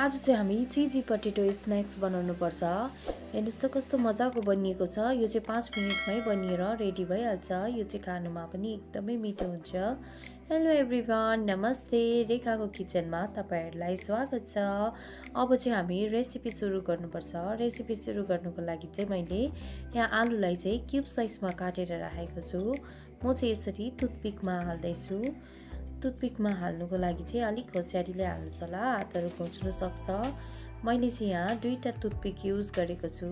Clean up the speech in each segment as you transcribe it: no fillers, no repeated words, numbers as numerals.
आज चाहिँ हामी चिजी पटेटो स्नैक्स बनाउनु पर्छ। हेर्नुस् त कस्तो मजाको बनिएको छ। यो चाहिँ 5 मिनेटमै बनिएर रेडी भइहाल्छ। यो चाहिँ खानुमा पनि एकदमै मिठो हुन्छ। हेलो एभ्रिवान, नमस्ते। रेखाको किचनमा तपाईहरुलाई स्वागत छ। अब चाहिँ हामी रेसिपी सुरु गर्नुपर्छ। रेसिपी सुरु गर्नुको लागि चाहिँ मैले यहाँ आलुलाई चाहिँ क्युब साइजमा काटेर राखेको छु। म चाहिँ यसरी टुथपिकमा हाल्दैछु। टुथपिकमा हाल्नुको लागि चाहिँ अलिक होसियारीले हाल्नुहोस् होला, हातहरु खोच्नु सक्छ। मैले चाहिँ यहाँ 2टा टुथपिक युज गरेको छु।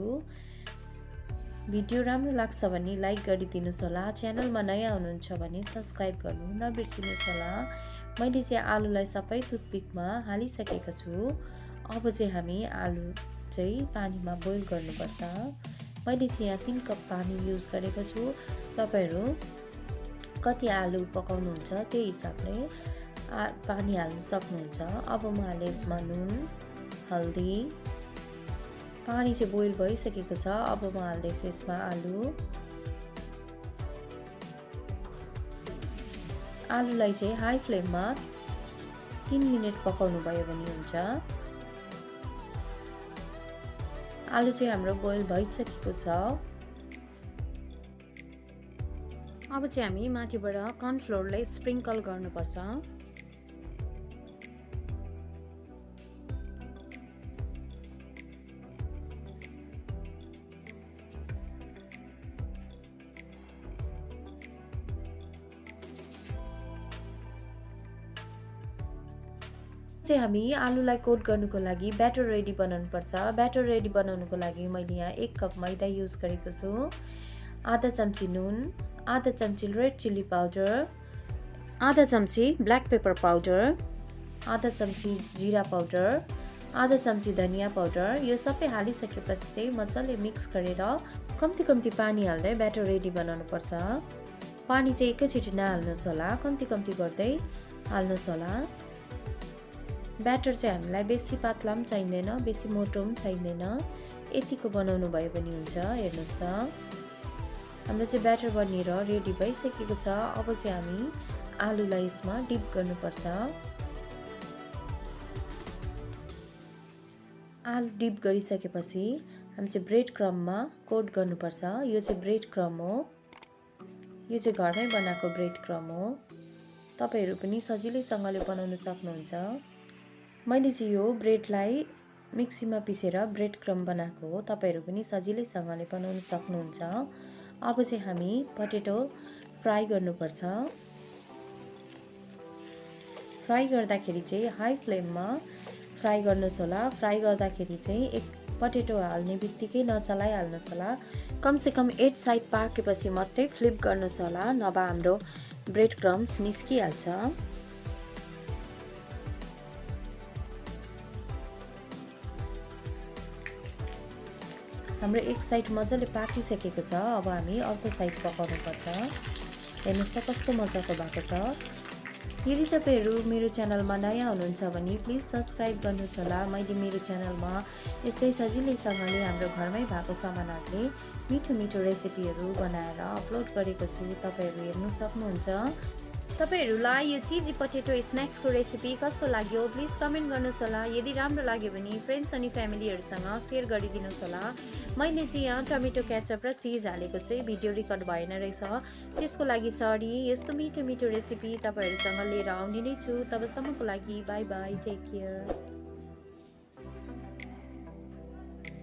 भिडियो राम्रो लाग्छ भने लाइक गरिदिनुस् होला। च्यानलमा नयाँ हुनुहुन्छ भने सब्स्क्राइब गर्नु नबिर्सिनुस् होला। मैले चाहिँ आलुलाई सबै टुथपिकमा हालिसकेको छु। अब चाहिँ हामी आलु चाहिँ पानीमा बोइल गर्नुपर्छ। मैले चाहिँ यहाँ 3 कप पानी युज गरेको छु। तपाईहरु कति आलु पकाउनुहुन्छ त्यो हिसाबले पानी हाल्न सक्नुहुन्छ। अब म हाले यसमा नुन, हल्दी। पानी चाहिँ बोइल भइसकेको छ। अब म हाल्दैछु यसमा आलु। आलुलाई चाहिँ हाई फ्लेममा 3 मिनेट पकाउनु भयो भने हुन्छ। आलु चाहिँ हाम्रो बोइल भइसकेको छ। अब चाहिँ हामी माथिबाट कर्नफ्लोरलाई स्प्रिङ्कल गर्नुपर्छ। चाहिँ हामी आलुलाई कोट गर्नुको लागि ब्याटर रेडी बनाउनु पर्छ। ब्याटर रेडी बनाउनुको लागि मैले यहाँ 1 कप मैदा युज गरेको छु। आधा चम्ची नुन, आधा चम्ची रेड चिल्ली पाउडर, आधा चम्ची ब्ल्याक पेपर पाउडर, आधा चम्ची जीरा पाउडर, आधा चम्ची धनिया पाउडर। यो सबै हालिसकेपछि चाहिँ मजाले मिक्स गरेर कम्ती कम्ती पानी हाल्दै ब्याटर रेडी बनाउनु पर्छ। पानी चाहिँ एकैचोटि नहाल्नुहोस् होला, कम्ती कम्ती गर्दै हाल्नुहोस् होला। ब्याटर चाहिँ हामीलाई बेसी पातला पनि चाहिँदैन, बेसी मोटो पनि चाहिँदैन। यतिको बनाउनु भयो भने हुन्छ। हेर्नुहोस् त हाम्रो चाहिँ ब्याटर बनिएर रेडी भइसकेको छ। अब चाहिँ हामी आलुलाई यसमा डिप गर्नुपर्छ। आलु डिप गरिसकेपछि हामी चाहिँ ब्रेड क्रम्बमा कोट गर्नुपर्छ। यो चाहिँ ब्रेड क्रम्ब हो। यो चाहिँ घरमै बनाएको ब्रेड क्रम्ब हो। तपाईहरु पनि सजिलैसँगले बनाउन सक्नुहुन्छ। मैले चाहिँ यो ब्रेडलाई मिक्सीमा पिसेर ब्रेड क्रम्ब बनाएको हो। तपाईहरु पनि सजिलैसँगले बनाउन सक्नुहुन्छ। अब चाहिँ हामी पटेटो फ्राई गर्नुपर्छ। फ्राई गर्दाखेरि चाहिँ हाई फ्लेममा फ्राई गर्नुहोस् होला। फ्राई गर्दाखेरि चाहिँ एक पटेटो हाल्ने बित्तिकै नचलाइहाल्नुहोस् होला। कमसेकम 8 साइड पाकेपछि मात्रै फ्लिप गर्नुहोस् होला, नभए हाम्रो ब्रेड क्रम्ब्स निस्किहाल्छ। हाम्रो एक साइड मजाले पाकिसकेको छ। अब हामी अर्को साइड पकाउनु पर्छ। हेर्नुस् त कस्तो मजाको भएको छ। यदि तपाईहरु मेरो च्यानलमा नयाँ हुनुहुन्छ भने प्लिज सब्स्क्राइब गर्नुहोस् होला। मैले मेरो च्यानलमा यस्तै सजिलैसँगले हाम्रो घरमै भएको सामानहरुले मिठो मिठो रेसिपीहरु बनाएर अपलोड गरेको छु। तपाईहरु हेर्न सक्नुहुन्छ। तपाईहरुलाई यो चिजी पटेटो स्नैक्सको रेसिपी कस्तो लाग्यो प्लिज कमेन्ट गर्नुहोस् होला। यदि राम्रो लाग्यो भने फ्रेन्ड्स अनि फ्यामिलीहरुसँग शेयर गरिदिनुहोस् होला। मैले चाहिँ यहाँ टमेटो केचप र चीज हालेको चाहिँ भिडियो रेकर्ड भएन रहेछ, त्यसको लागि सरी। यस्तो मिठो मिठो रेसिपी तपाईहरुसँग लिएर आउने नै छु। तबसम्मको लागि बाइ बाइ, टेक केयर।